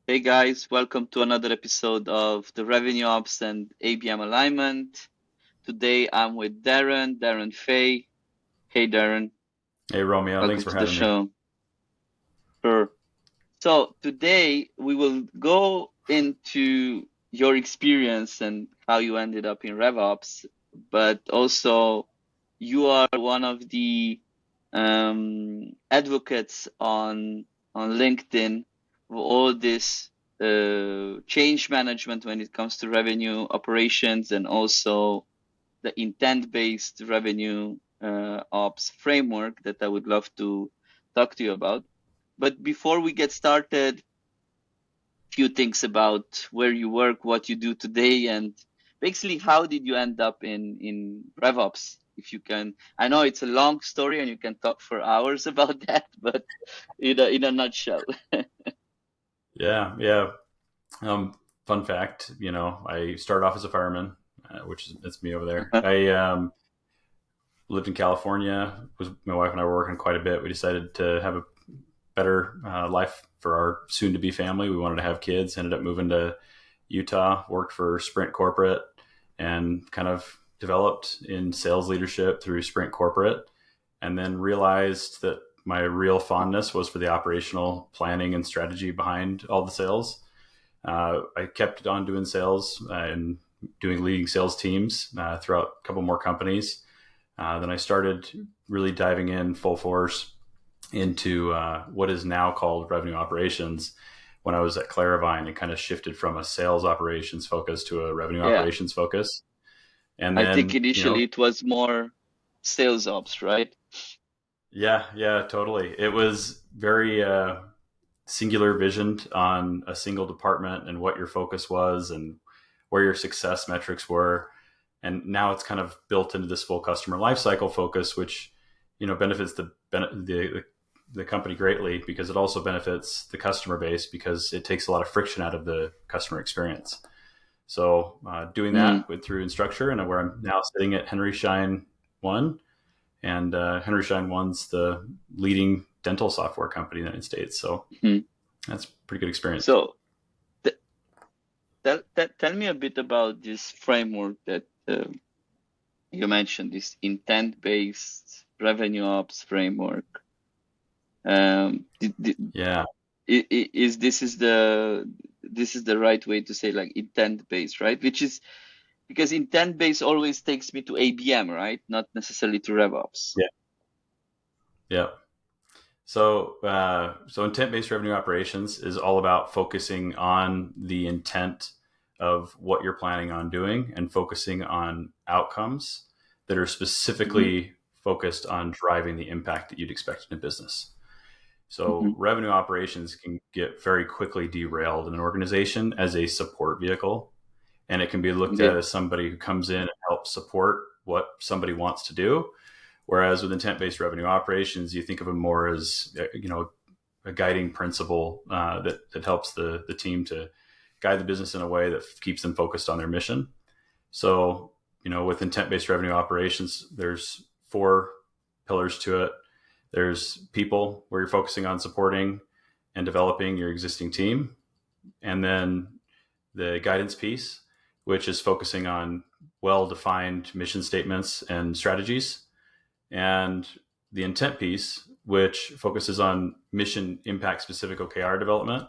Hey guys, welcome to another episode of the Revenue Ops and ABM Alignment. Today I'm with Darren Fay. Hey Darren, Hey Romeo, thanks welcome for to the having me. show. Sure. So today we will go into your experience and how you ended up in RevOps, but also you are one of the advocates on LinkedIn for all this change management when it comes to revenue operations and also the intent-based revenue ops framework that I would love to talk to you about. But before we get started, few things about where you work, what you do today, and basically how did you end up in RevOps? If you can, I know it's a long story and you can talk for hours about that, but in a nutshell. Yeah. Um, Fun fact, I started off as a fireman, which is that's me over there. I lived in California. Was my wife and I were working quite a bit. We decided to have a better life for our soon-to-be family. We wanted to have kids. Ended up moving to Utah. Worked for Sprint Corporate and kind of developed in sales leadership through Sprint Corporate, and then realized that my real fondness was for the operational planning and strategy behind all the sales. I kept on doing sales and doing leading sales teams throughout a couple more companies. Then I started really diving in full force into what is now called revenue operations when I was at Claravine and kind of shifted from a sales operations focus to a revenue Yeah, operations focus. And I think then, initially it was more sales ops, right? yeah, totally. It was very singular visioned on a single department and what your focus was and where your success metrics were. And now it's kind of built into this full customer lifecycle focus, which benefits the company greatly because it also benefits the customer base because it takes a lot of friction out of the customer experience. So doing Mm. that through Instructure, and where I'm now sitting at Henry Schein One, and Henry Schein One's the leading dental software company in the United States. So Mhm. that's a pretty good experience. So th tell me a bit about this framework that you mentioned, this intent-based revenue ops framework. Yeah, Is this is the right way to say, like, intent based, right? Which is because intent based always takes me to ABM, right? Not necessarily to RevOps. yeah, yeah. So intent-based revenue operations is all about focusing on the intent of what you're planning on doing and focusing on outcomes that are Hmm. specifically focused on driving the impact that you'd expect in a business. Hmm. So revenue operations can get very quickly derailed in an organization as a support vehicle, and it can be looked Yeah. at as somebody who comes in and helps support what somebody wants to do. Whereas with intent-based revenue operations, you think of them more as a guiding principle that helps the team to guide the business in a way that keeps them focused on their mission. So with intent-based revenue operations, there's four pillars to it. There's people, where you're focusing on supporting and developing your existing team, and then the guidance piece, which is focusing on well-defined mission statements and strategies, and the intent piece, which focuses on mission impact specific OKR development.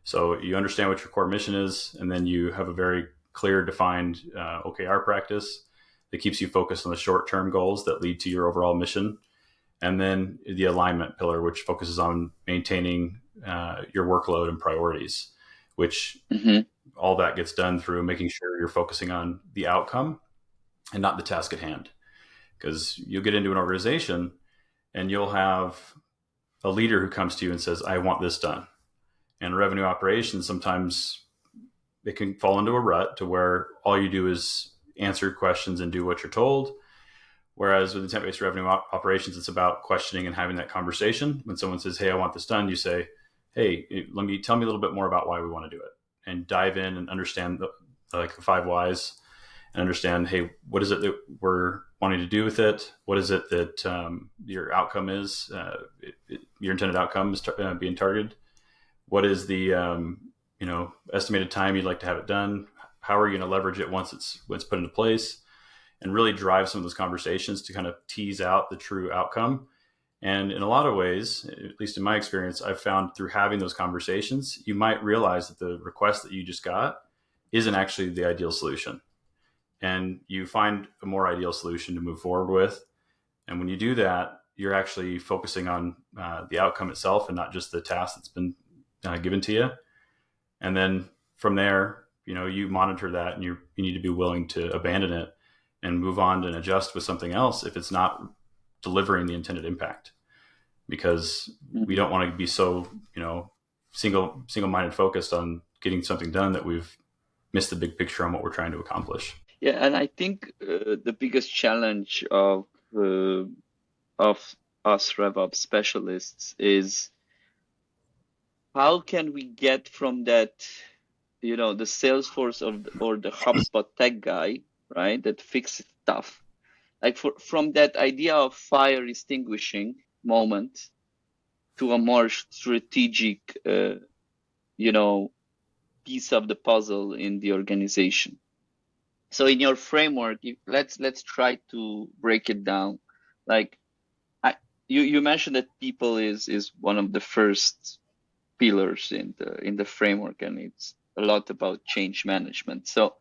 So you understand what your core mission is, and then you have a very clear, defined OKR practice that keeps you focused on the short term goals that lead to your overall mission. And then the alignment pillar, which focuses on maintaining your workload and priorities, which Hmm. all that gets done through making sure you're focusing on the outcome and not the task at hand. Because you'll get into an organization and you'll have a leader who comes to you and says, I want this done. And revenue operations, sometimes it can fall into a rut to where all you do is answer questions and do what you're told. Whereas with intent-based revenue operations, it's about questioning and having that conversation. When someone says, hey, I want this done, you say, hey, tell me a little bit more about why we want to do it, and dive in and understand the five whys, and understand, hey, what is it that we're wanting to do with it? What is it that your outcome is? Your intended outcome is being targeted. What is the estimated time you'd like to have it done. How are you going to leverage it once it's put into place, and really drive some of those conversations to kind of tease out the true outcome. And in a lot of ways, at least in my experience, I've found through having those conversations, you might realize that the request that you just got isn't actually the ideal solution. And you find a more ideal solution to move forward with. And when you do that, you're actually focusing on the outcome itself and not just the task that's been given to you. And then from there, you monitor that, and you need to be willing to abandon it and move on and adjust with something else if it's not delivering the intended impact. Because we don't want to be so, single-minded focused on getting something done that we've missed the big picture on what we're trying to accomplish. Yeah, and I think the biggest challenge of us RevOps specialists is how can we get from that, the Salesforce or the HubSpot tech guy, right, that fixes stuff, like from that idea of fire extinguishing moment to a more strategic, piece of the puzzle in the organization. So in your framework, let's try to break it down. Like you mentioned that people is one of the first pillars in the framework, and it's a lot about change management. So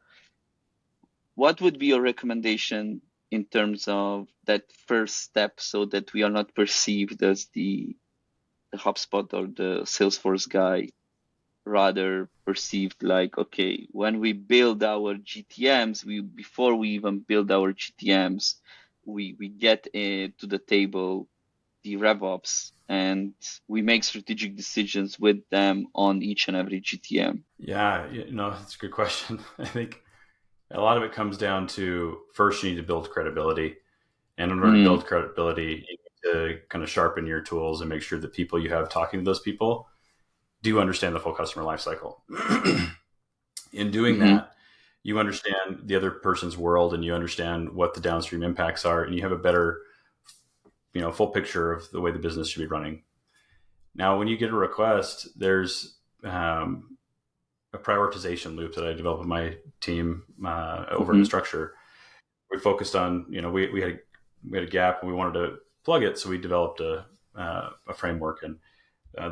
what would be your recommendation in terms of that first step, so that we are not perceived as the HubSpot or the Salesforce guy, rather perceived like, okay, when we build our GTMs, before we even build our GTMs, we get to the table the RevOps, and we make strategic decisions with them on each and every GTM? Yeah, that's a good question. I think a lot of it comes down to, first, you need to build credibility. And in order to build credibility, you need to kind of sharpen your tools and make sure that people you have talking to those people do understand the full customer lifecycle. In doing that, you understand the other person's world, and you understand what the downstream impacts are, and you have a better, full picture of the way the business should be running. Now, when you get a request, there's a prioritization loop that I developed with my team over in Structure. We focused on, we had a gap and we wanted to plug it, so we developed a framework. And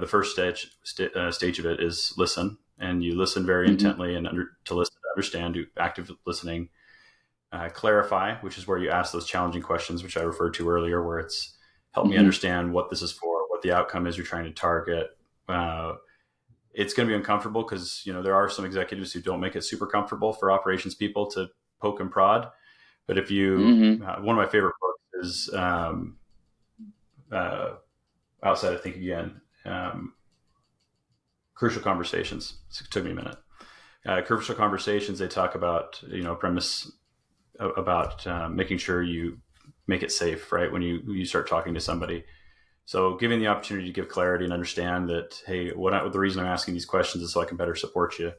the first stage of it is listen, and you listen very intently and to listen to understand, do active listening. Clarify, which is where you ask those challenging questions, which I referred to earlier, where it's help me understand what this is for, what the outcome is you're trying to target. It's going to be uncomfortable because, there are some executives who don't make it super comfortable for operations people to poke and prod. But if you, one of my favorite books is outside of Think Again, Crucial Conversations. It took me a minute. Crucial Conversations, they talk about, premise about making sure you make it safe, right, when you start talking to somebody. So giving the opportunity to give clarity and understand that, hey, the reason I'm asking these questions is so I can better support you,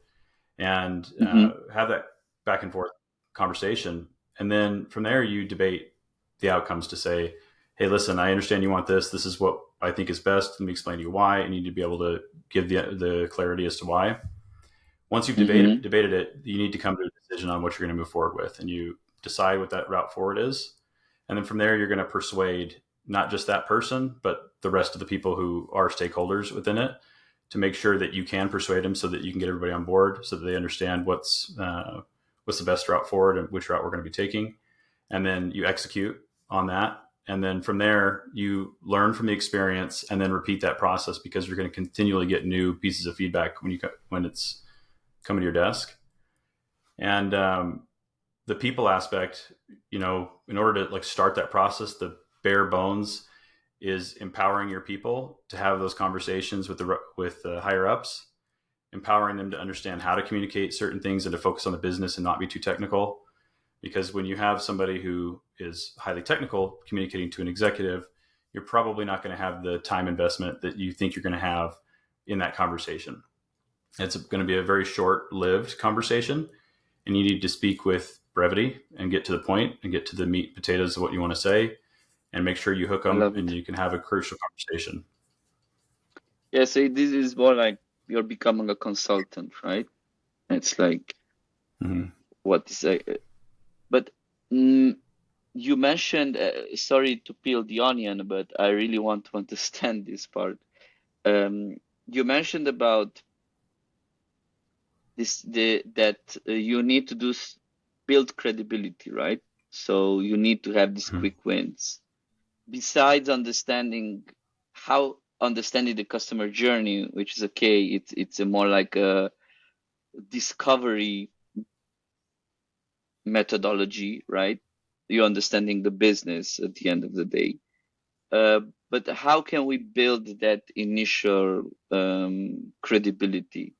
and have that back and forth conversation. And then from there, you debate the outcomes to say, hey, listen, I understand you want this. This is what I think is best. Let me explain to you why. And you need to be able to give the clarity as to why. Once you've debated it, you need to come to a decision on what you're going to move forward with. And you decide what that route forward is. And then from there, you're going to persuade not just that person, but the rest of the people who are stakeholders within it, to make sure that you can persuade them so that you can get everybody on board, so that they understand what's the best route forward and which route we're going to be taking. And then you execute on that. And then from there, you learn from the experience and then repeat that process, because you're going to continually get new pieces of feedback when it's coming to your desk. And the people aspect, in order to start that process, the bare bones is empowering your people to have those conversations with the higher ups, empowering them to understand how to communicate certain things and to focus on the business and not be too technical. Because when you have somebody who is highly technical communicating to an executive, you're probably not going to have the time investment that you think you're going to have in that conversation. It's going to be a very short-lived conversation, and you need to speak with brevity and get to the point and get to the meat and potatoes of what you want to say, and make sure you hook them and you can have a crucial conversation. Yeah, so this is more like you're becoming a consultant, right? It's like, what is it? But you mentioned, sorry to peel the onion, but I really want to understand this part. You mentioned about that you need to build credibility, right? So you need to have these quick wins. Besides understanding the customer journey, which is okay, it's a more like a discovery methodology, right? You're understanding the business at the end of the day. But how can we build that initial credibility?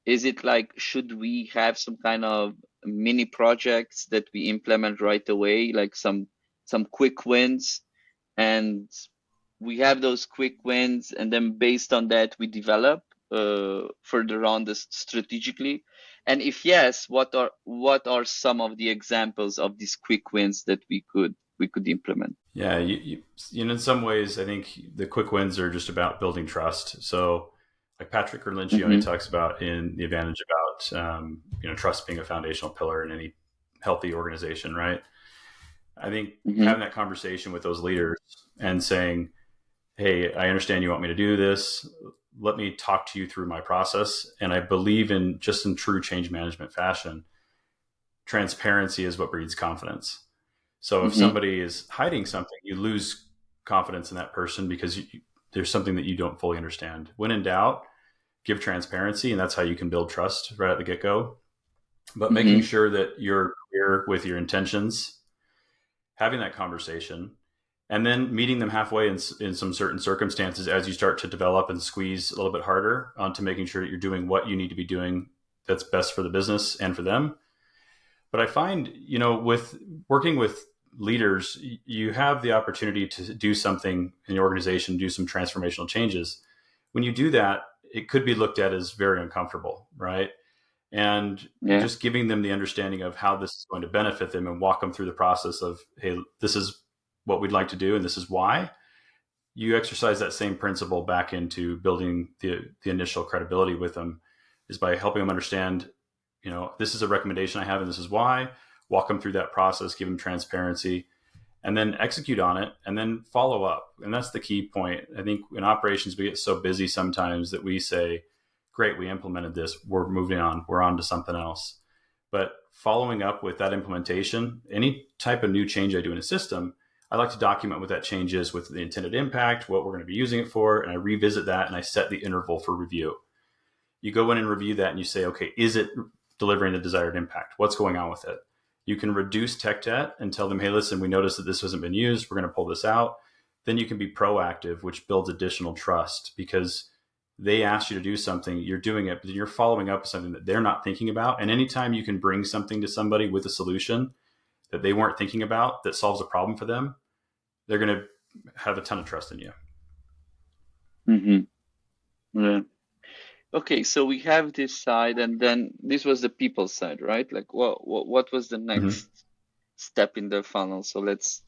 Is it like, should we have some kind of mini projects that we implement right away, like some quick wins, and we have those quick wins, and then based on that we develop further on this strategically? And if yes, what are some of the examples of these quick wins that we could implement? Yeah, you know, in some ways, I think the quick wins are just about building trust. So, like Patrick Lencioni Mm-hmm. talks about in the advantage about you know, trust being a foundational pillar in any healthy organization, right? I think Mm-hmm. having that conversation with those leaders and saying, "Hey, I understand you want me to do this. Let me talk to you through my process." And I believe in just in true change management fashion, transparency is what breeds confidence. So if Mm-hmm. somebody is hiding something, you lose confidence in that person because there's something that you don't fully understand. When in doubt, give transparency, and that's how you can build trust right at the get-go. But making Mm-hmm. sure that you're clear with your intentions, having that conversation, and then meeting them halfway in some certain circumstances as you start to develop and squeeze a little bit harder onto making sure that you're doing what you need to be doing that's best for the business and for them. But I find, you know, with working with leaders, you have the opportunity to do something in the organization, do some transformational changes. When you do that, it could be looked at as very uncomfortable, right? And Yeah. just giving them the understanding of how this is going to benefit them and walk them through the process of, hey, this is what we'd like to do and this is why. You exercise that same principle back into building the initial credibility with them, is by helping them understand, you know, this is a recommendation I have and this is why. Walk them through that process, give them transparency, and then execute on it, and then follow up. And that's the key point. I think in operations we get so busy sometimes that we say, great, we implemented this, we're moving on, we're on to something else. But following up with that implementation, any type of new change I do in a system, I like to document what that change is with the intended impact, what we're going to be using it for, and I revisit that and I set the interval for review. You go in and review that and you say, okay, is it delivering the desired impact? What's going on with it? You can reduce tech debt and tell them, hey, listen, we noticed that this hasn't been used. We're going to pull this out. Then you can be proactive, which builds additional trust because they asked you to do something, you're doing it, but you're following up with something that they're not thinking about. And anytime you can bring something to somebody with a solution that they weren't thinking about that solves a problem for them, they're going to have a ton of trust in you. Mm-hmm. Yeah. Okay, so we have this side, and then this was the people side, right? Like, what was the Mm-hmm. next step in the funnel? So let's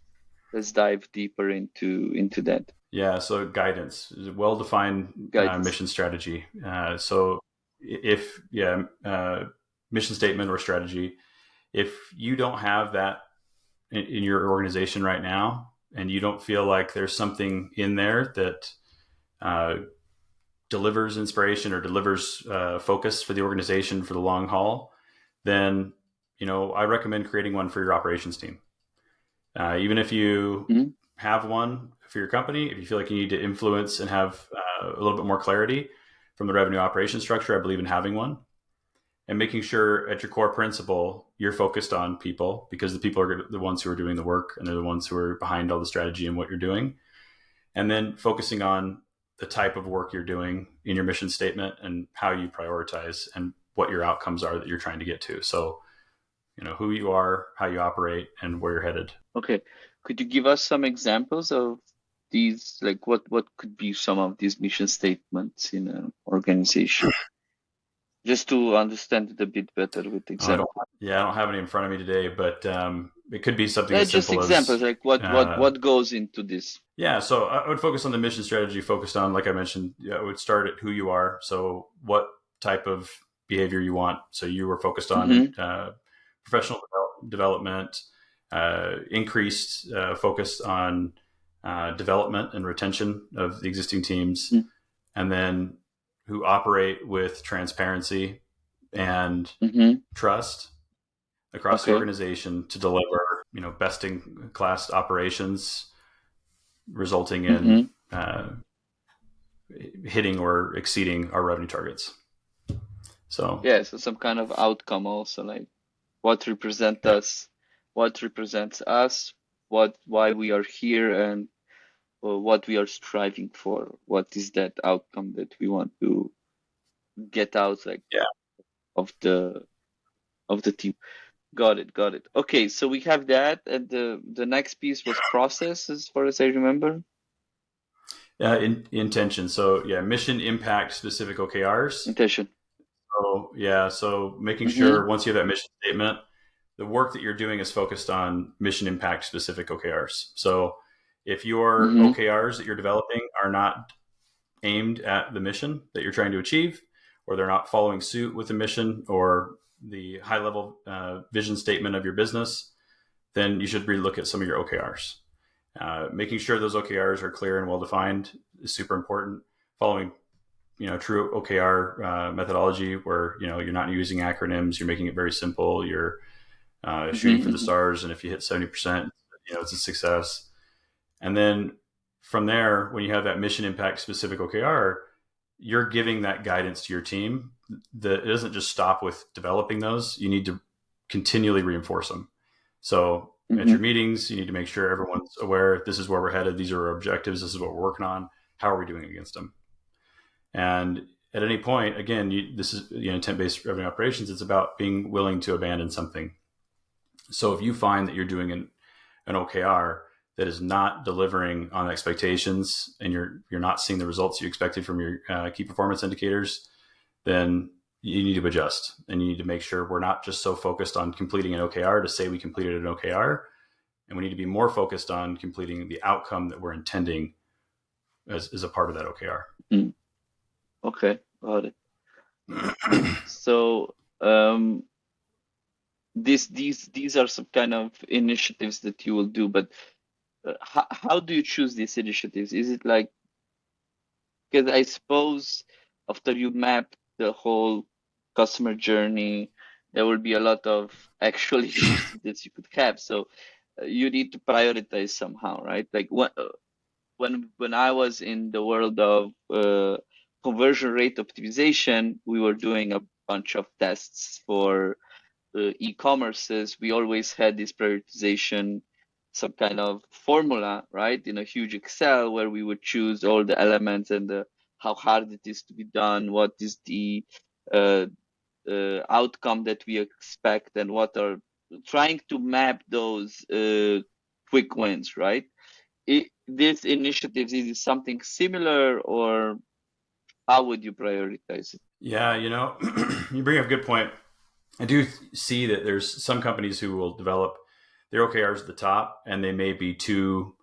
dive deeper into that Yeah, so guidance, well-defined guidance. mission strategy. So if, yeah, mission statement or strategy, if you don't have that in your organization right now, and you don't feel like there's something in there that uh, delivers inspiration or delivers focus for the organization for the long haul, then, you know, I recommend creating one for your operations team. Even if you Mm-hmm. have one for your company, if you feel like you need to influence and have a little bit more clarity from the revenue operation structure, I believe in having one and making sure at your core principle, you're focused on people because the people are the ones who are doing the work and they're the ones who are behind all the strategy and what you're doing. And then focusing on the type of work you're doing in your mission statement and how you prioritize and what your outcomes are that you're trying to get to. So, you know, who you are, how you operate, and where you're headed. Okay, could you give us some examples of these? Like, what could be some of these mission statements in an organization, just to understand it a bit better with Oh, I don't. example? Yeah, I don't have any in front of me today, but it could be something as Just simple as examples, like what goes into this. yeah. So I would focus on the mission strategy, focused on, like I mentioned, I would start at who you are. So what type of behavior you want. So you were focused on Mm-hmm. professional development, increased focus on development and retention of the existing teams, and then who operate with transparency and Mm-hmm. trust across the Okay. organization to deliver, best in class operations, resulting in Mm-hmm. hitting or exceeding our revenue targets. So Yeah, so some kind of outcome also, like what represent yeah, us, what represents us, why we are here, and what we are striving for. What is that outcome that we want to get out, like, yeah, of the team? Got it, got it. Okay, so we have that, and the next piece was process, as far as I remember. intention. So yeah, mission, impact, specific OKRs. Intention. So yeah, so making Mm-hmm. sure once you have that mission statement, the work that you're doing is focused on mission, impact, specific OKRs. So if your Mm-hmm. OKRs that you're developing are not aimed at the mission that you're trying to achieve, or they're not following suit with the mission or the high level vision statement of your business, then you should relook at some of your OKRs. Making sure those OKRs are clear and well defined is super important. Following true OKR methodology, where you're not using acronyms, you're making it very simple. You're shooting for the Mm-hmm. stars, and if you hit 70%, it's a success. And then from there, when you have that mission, impact, specific OKR, you're giving that guidance to your team. It doesn't just stop with developing those. You need to continually reinforce them. So at Mm-hmm. your meetings, you need to make sure everyone's aware, this is where we're headed, these are our objectives, this is what we're working on, how are we doing against them? And at any point, again, this is intent-based revenue operations. It's about being willing to abandon something. So if you find that you're doing an OKR that is not delivering on expectations, and you're not seeing the results you expected from your key performance indicators, then you need to adjust, and you need to make sure we're not just so focused on completing an OKR to say we completed an OKR, and we need to be more focused on completing the outcome that we're intending as a part of that OKR. Mm. Okay, got it. So, these are some kind of initiatives that you will do, but how do you choose these initiatives? Is it like, because I suppose after you map the whole customer journey, there will be a lot of actual initiatives you could have. So you need to prioritize somehow, right? Like when I was in the world of conversion rate optimization, we were doing a bunch of tests for e-commerces. We always had this prioritization, some kind of formula, right, in a huge Excel, where we would choose all the elements and how hard it is to be done, what is the uh, outcome that we expect, and what are trying to map those quick wins, right? These initiatives, is it something similar, or how would you prioritize it? Yeah, you bring up a good point. I do see that there's some companies who will develop their OKRs at the top, and they may be too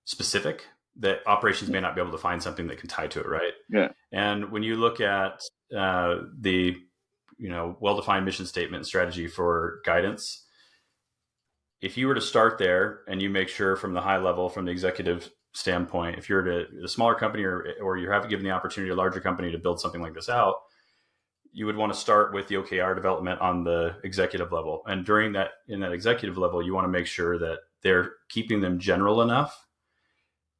specific that operations may not be able to find something that can tie to it, right? Yeah. And when you look at the well-defined mission statement and strategy for guidance, if you were to start there and you make sure from the high level, from the executive standpoint, if you're at a smaller company, or you have given the opportunity to a larger company to build something like this out, you would want to start with the OKR development on the executive level. And in that executive level, you want to make sure that they're keeping them general enough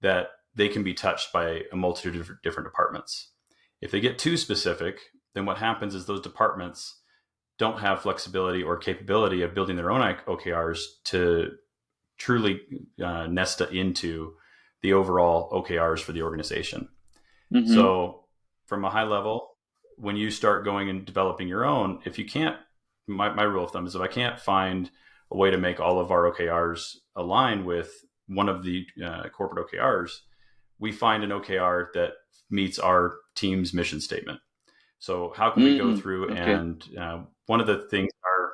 that they can be touched by a multitude of different departments. If they get too specific, then what happens is those departments don't have flexibility or capability of building their own OKRs to truly nest into the overall OKRs for the organization. Mm-hmm. So from a high level, when you start going and developing your own, if you can't, my rule of thumb is, if I can't find a way to make all of our OKRs align with one of the corporate OKRs, we find an OKR that meets our team's mission statement. So how can we go through Okay. and one of the things our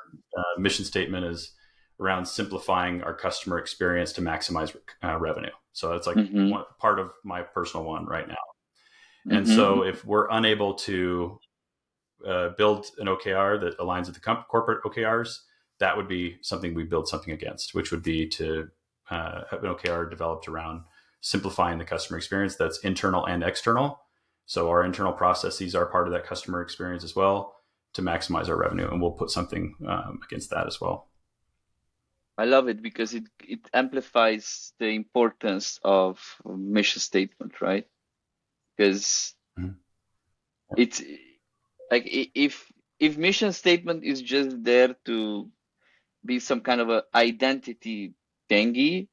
mission statement is, around simplifying our customer experience to maximize revenue. So that's like Mm-hmm. one part of my personal one right now. And Mm-hmm. so if we're unable to build an OKR that aligns with the corporate OKRs, that would be something we build something against, which would be to have an OKR developed around simplifying the customer experience that's internal and external. So our internal processes are part of that customer experience as well to maximize our revenue, and we'll put something against that as well. I love it because it amplifies the importance of mission statement, right? Because Mhm. it's like if mission statement is just there to be some kind of a identity thingy,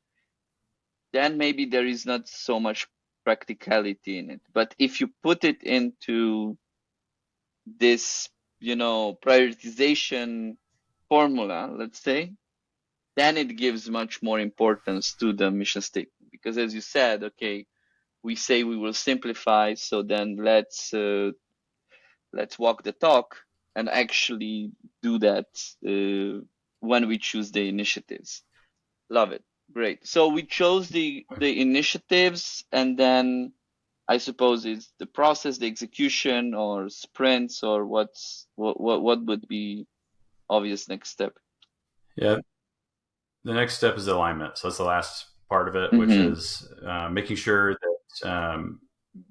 then maybe there is not so much practicality in it. But if you put it into this, prioritization formula, let's say, then it gives much more importance to the mission statement. Because as you said, okay, we say we will simplify, so then let's walk the talk and actually do that when we choose the initiatives. Love it. Great. So we chose the initiatives, and then I suppose it's the process, the execution, or sprints, or what would be obvious next step. Yeah, the next step is alignment. So that's the last part of it, which Mm-hmm. is making sure that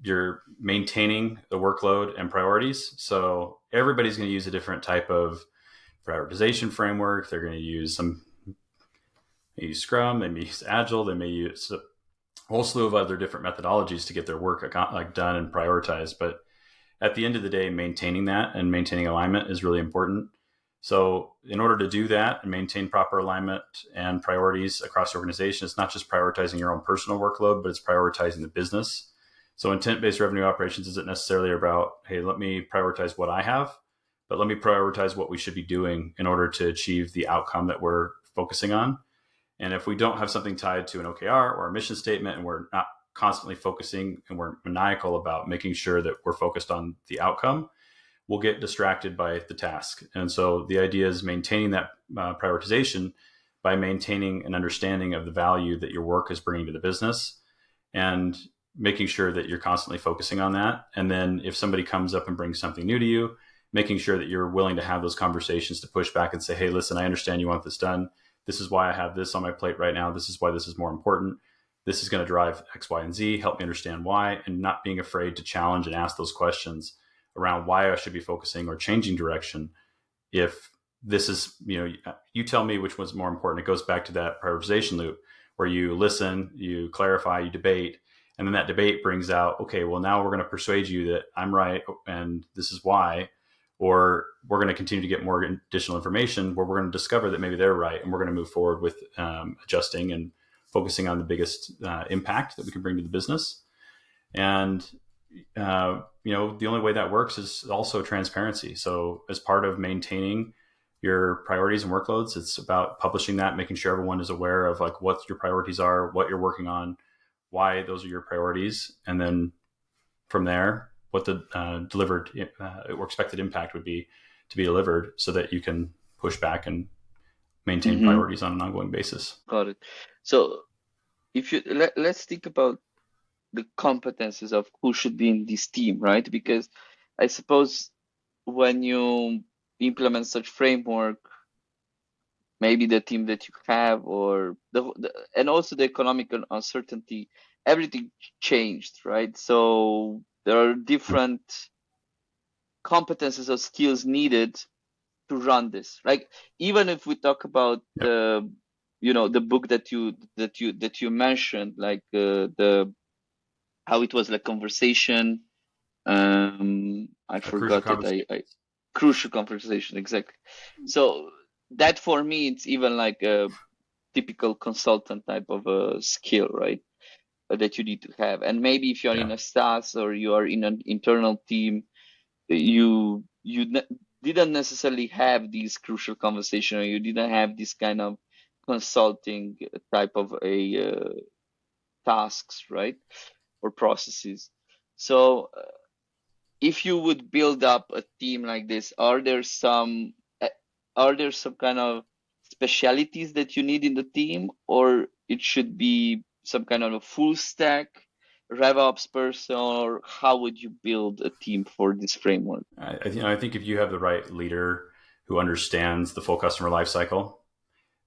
you're maintaining the workload and priorities. So everybody's going to use a different type of prioritization framework. They're going to use use Scrum, they may use Agile, they may use a whole slew of other different methodologies to get their work done and prioritized. But at the end of the day, maintaining that and maintaining alignment is really important. So, in order to do that and maintain proper alignment and priorities across the organization, it's not just prioritizing your own personal workload, but it's prioritizing the business. So, intent based revenue operations isn't necessarily about, hey, let me prioritize what I have, but let me prioritize what we should be doing in order to achieve the outcome that we're focusing on. And if we don't have something tied to an OKR or a mission statement, and we're not constantly focusing and we're maniacal about making sure that we're focused on the outcome, we'll get distracted by the task. And so the idea is maintaining that prioritization by maintaining an understanding of the value that your work is bringing to the business and making sure that you're constantly focusing on that. And then if somebody comes up and brings something new to you, making sure that you're willing to have those conversations to push back and say, hey, listen, I understand you want this done. This is why I have this on my plate right now. This is why this is more important. This is going to drive X, Y, and Z. Help me understand why, and not being afraid to challenge and ask those questions around why I should be focusing or changing direction. If this is, you tell me which one's more important. It goes back to that prioritization loop where you listen, you clarify, you debate, and then that debate brings out, okay, well, now we're going to persuade you that I'm right and this is why, or we're going to continue to get more additional information where we're going to discover that maybe they're right, and we're going to move forward with adjusting and focusing on the biggest impact that we can bring to the business. And the only way that works is also transparency. So as part of maintaining your priorities and workloads, it's about publishing that, making sure everyone is aware of like what your priorities are, what you're working on, why those are your priorities, and then from there, what the delivered or expected impact would be to be delivered, so that you can push back and maintain Mm-hmm. priorities on an ongoing basis. Got it. So if let's think about the competences of who should be in this team, right? Because I suppose when you implement such framework, maybe the team that you have, or and also the economic uncertainty, everything changed, right? So there are different competences or skills needed to run this. Like even if we talk about Yep. the book that you mentioned, like the how it was like conversation. I A crucial forgot it. conversation. I crucial conversation, exactly. So that for me, it's even like a typical consultant type of a skill, right? That you need to have. And maybe if you're in Yeah. a SaaS or you are in an internal team, you didn't necessarily have these crucial conversation, or you didn't have this kind of consulting type of a tasks, right? Or processes. So if you would build up a team like this, uh, are there some kind of specialities that you need in the team, or it should be some kind of a full stack RevOps person, or how would you build a team for this framework? I think if you have the right leader who understands the full customer lifecycle,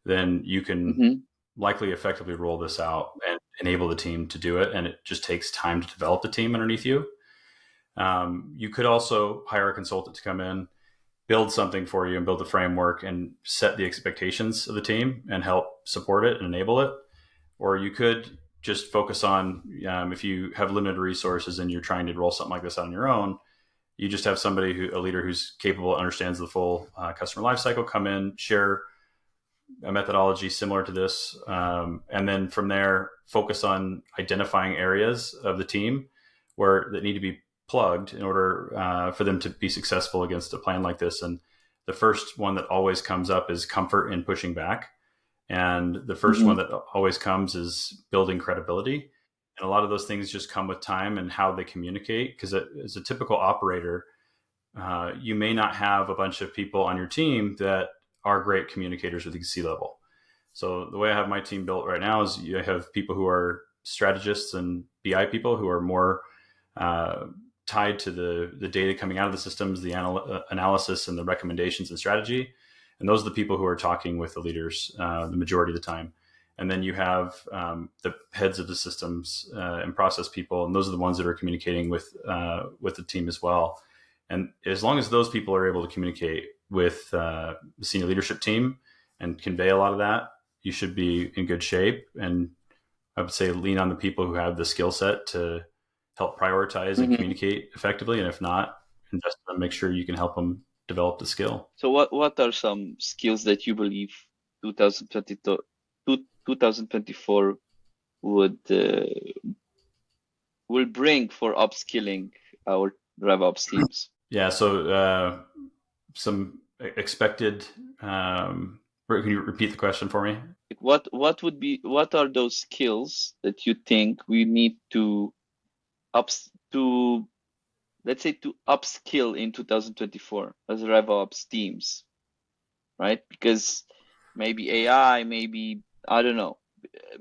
then you can Mm-hmm. likely effectively roll this out and enable the team to do it. And it just takes time to develop the team underneath you. You could also hire a consultant to come in, build something for you and build the framework and set the expectations of the team and help support it and enable it. Or you could just focus on, if you have limited resources and you're trying to roll something like this on your own, you just have somebody, a leader who's capable, understands the full customer lifecycle, come in, share a methodology similar to this, and then from there focus on identifying areas of the team that need to be plugged in order for them to be successful against a plan like this. And the first one that always comes up is comfort in pushing back, and the first Mm-hmm. one that always comes is building credibility. And a lot of those things just come with time and how they communicate, because as a typical operator, you may not have a bunch of people on your team that are great communicators with the C-level. So the way I have my team built right now is you have people who are strategists and BI people who are more tied to the data coming out of the systems, the analysis and the recommendations and strategy. And those are the people who are talking with the leaders the majority of the time. And then you have the heads of the systems and process people, and those are the ones that are communicating with the team as well. And as long as those people are able to communicate with the senior leadership team and convey a lot of that, you should be in good shape. And I would say lean on the people who have the skill set to help prioritize and Mm-hmm. communicate effectively. And if not, invest in them, make sure you can help them develop the skill. So what are some skills that you believe 2022, 2024 would will bring for upskilling our RevOps teams? Yeah. So some expected. Can you repeat the question for me? Like what are those skills that you think we need to ups to let's say to upskill in 2024 as RevOps teams, right? Because maybe AI, maybe I don't know,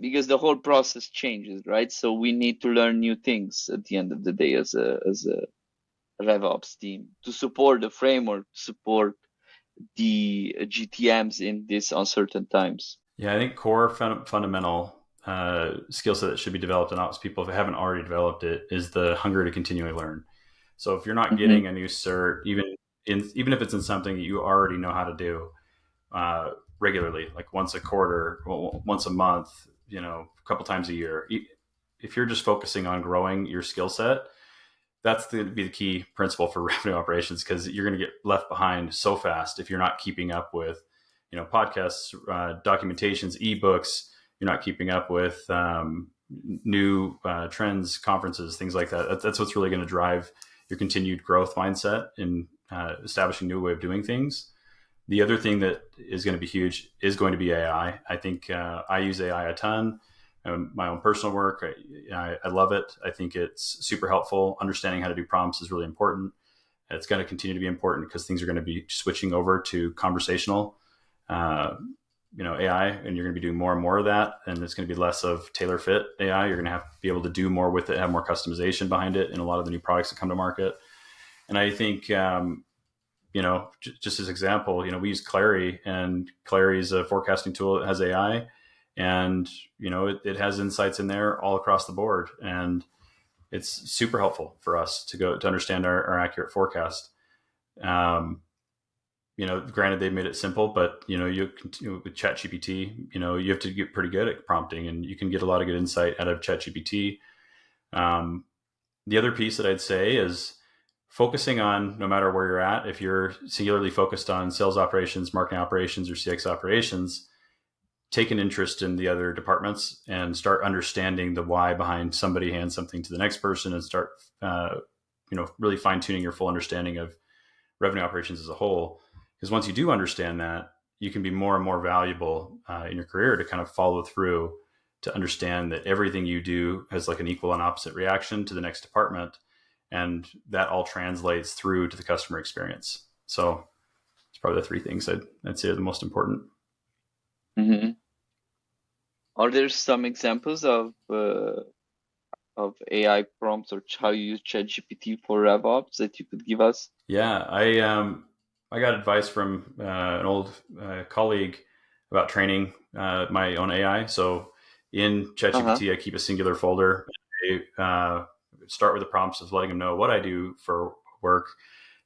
because the whole process changes, right? So we need to learn new things at the end of the day as a RevOps team to support the framework, to support the GTMs in these uncertain times. Yeah, I think core fundamental skill set that should be developed in ops people, if they haven't already developed it, is the hunger to continually learn. So if you're not Mm-hmm. getting a new cert, even if it's in something that you already know how to do regularly, like once a quarter, once a month, a couple times a year, if you're just focusing on growing your skill set, that's going to be the key principle for revenue operations, because you're going to get left behind so fast if you're not keeping up with, podcasts, documentations, ebooks. You're not keeping up with new trends, conferences, things like that. That's what's really going to drive your continued growth mindset in establishing a new way of doing things. The other thing that is going to be huge is going to be AI. I think I use AI a ton. My own personal work, I love it. I think it's super helpful. Understanding how to do prompts is really important. It's going to continue to be important because things are going to be switching over to conversational, AI, and you're going to be doing more and more of that. And it's going to be less of tailor fit AI. You're going to have to be able to do more with it, have more customization behind it in a lot of the new products that come to market. And I think, just as example, we use Clary, and Clary is a forecasting tool that has AI, and it has insights in there all across the board, and it's super helpful for us to understand our accurate forecast. Granted, they've made it simple, but with ChatGPT, you have to get pretty good at prompting, and you can get a lot of good insight out of ChatGPT. The other piece that I'd say is focusing on, no matter where you're at, if you're singularly focused on sales operations, marketing operations, or CX operations, take an interest in the other departments and start understanding the why behind somebody hands something to the next person, and start, really fine tuning your full understanding of revenue operations as a whole. Because once you do understand that, you can be more and more valuable in your career to kind of follow through, to understand that everything you do has like an equal and opposite reaction to the next department. And that all translates through to the customer experience. So it's probably the three things I'd say are the most important. Are there some examples of AI prompts or how you use ChatGPT for RevOps that you could give us? Yeah, I got advice from an old colleague about training my own AI. So in Uh-huh. ChatGPT, I keep a singular folder. I start with the prompts of letting them know what I do for work.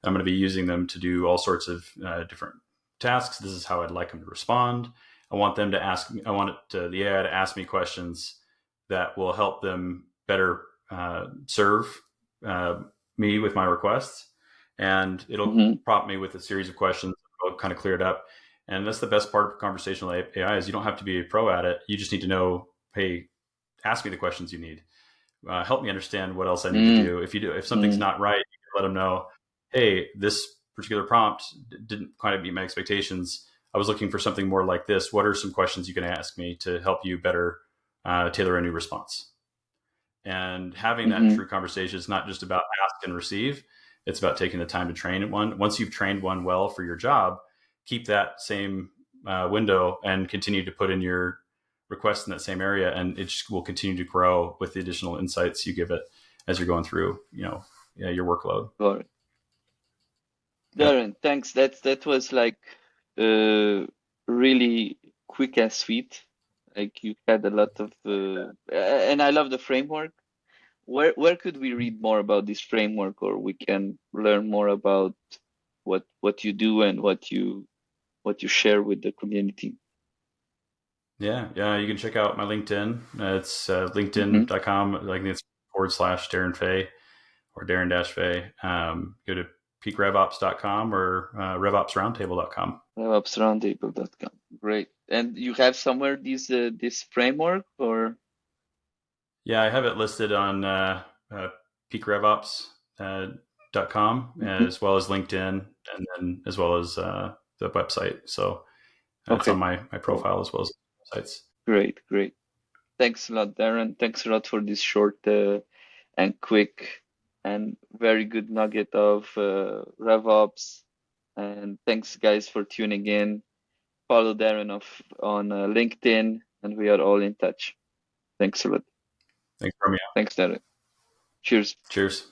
I'm going to be using them to do all sorts of different tasks. This is how I'd like them to respond. I want them to ask me. I want the AI to ask me questions that will help them better serve uh, me with my requests, and it'll Mm-hmm. prompt me with a series of questions that will kind of clear it up. And that's the best part of conversational AI is you don't have to be a pro at it. You just need to know, hey, ask me the questions you need. Help me understand what else I need to Mm, do. If something's mm, not right, you can let them know, hey, this particular prompt didn't quite meet my expectations. I was looking for something more like this. What are some questions you can ask me to help you better tailor a new response? And having that mm-hmm. true conversation is not just about ask and receive. It's about taking the time to train one. Once you've trained one well for your job, keep that same window and continue to put in your requests in that same area, and it just will continue to grow with the additional insights you give it as you're going through, your workload. Got it. Yep. Darren, thanks. That was like really quick and sweet. Like you had a lot of and I love the framework. Where could we read more about this framework, or we can learn more about what you do and what you share with the community? Yeah. You can check out my LinkedIn. It's Mm-hmm. linkedin.com. Like it's / Darren Fay or Darren-Fay. Go to peakrevops.com or revopsroundtable.com. RevOps-roundtable.com. Great. And you have somewhere this framework, or Yeah, I have it listed on peakrevops.com Mhm. as well as LinkedIn, and then as well as the website. So it's on Okay. my Cool. profile as well as websites. Great, great. Thanks a lot, Darren. Thanks a lot for this short and quick and very good nugget of RevOps. And thanks, guys, for tuning in. Follow Darren on LinkedIn, and we are all in touch. Thanks a lot. Thanks, Romeo. Thanks, Darren. Cheers. Cheers.